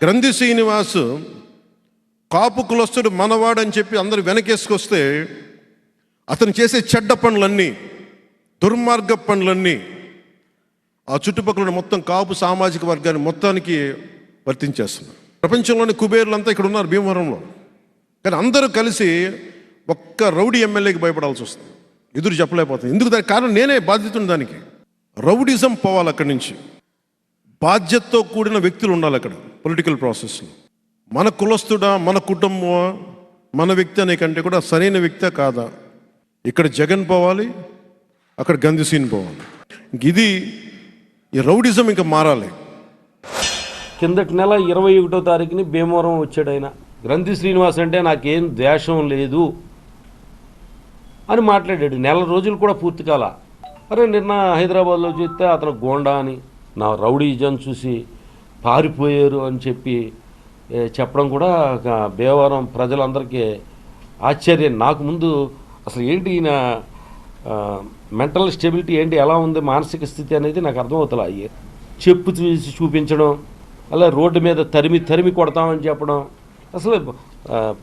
గ్రంథి శ్రీనివాస్ కాపు కులస్తుడు మనవాడని చెప్పి అందరూ వెనకేసుకొస్తే అతను చేసే చెడ్డ పనులన్నీ, దుర్మార్గ పనులన్నీ ఆ చుట్టుపక్కల మొత్తం కాపు సామాజిక వర్గాన్ని మొత్తానికి వర్తించేస్తున్నారు. ప్రపంచంలోని కుబేర్లంతా ఇక్కడ ఉన్నారు భీమవరంలో. కానీ అందరూ కలిసి ఒక్క రౌడీ ఎమ్మెల్యేకి భయపడాల్సి వస్తుంది, ఎదురు చెప్పలేకపోతుంది. ఎందుకు? దానికి కారణం నేనే బాధ్యతను. దానికి రౌడిజం పోవాలి అక్కడి నుంచి. బాధ్యతతో కూడిన వ్యక్తులు ఉండాలి అక్కడ పొలిటికల్ ప్రాసెస్లో. మన కులస్తుడా, మన కుటుంబమా, మన వ్యక్తి అనే కంటే కూడా సరైన వ్యక్తే కాదా? ఇక్కడ జగన్ పోవాలి, అక్కడ గంధిసీన్ పోవాలి. ఇది ఈ రౌడిజం ఇంకా మారాలి. కిందటి నెల 21వ తారీఖుని భీమవరం వచ్చాడు ఆయన. గ్రంథి శ్రీనివాస్ అంటే నాకేం ద్వేషం లేదు అని మాట్లాడాడు. నెల రోజులు కూడా పూర్తి కాల. అరే నిన్న హైదరాబాద్లో చూస్తే అతను గోండా అని, నా రౌడీజం చూసి పారిపోయారు అని చెప్పి చెప్పడం కూడా భీమవరం ప్రజలందరికీ ఆశ్చర్యం. నాకు ముందు అసలు ఏంటి ఈయన మెంటల్ స్టెబిలిటీ ఏంటి, ఎలా ఉంది మానసిక స్థితి అనేది నాకు అర్థమవుతలే. చెప్పు చూపించడం, అలా రోడ్డు మీద తరిమి కొడతామని చెప్పడం. అసలు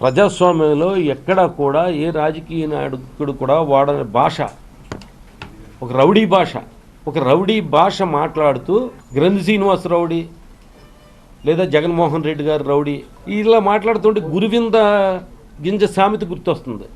ప్రజాస్వామ్యంలో ఎక్కడా కూడా ఏ రాజకీయ నాయకుడు కూడా వాడని భాష, ఒక రౌడీ భాష మాట్లాడుతూ గ్రంథి శ్రీనివాస్ రౌడీ లేదా జగన్మోహన్ రెడ్డి గారు రౌడీ ఇలా మాట్లాడుతుంటే గురువింద గింజ సామెత గుర్తొస్తుంది.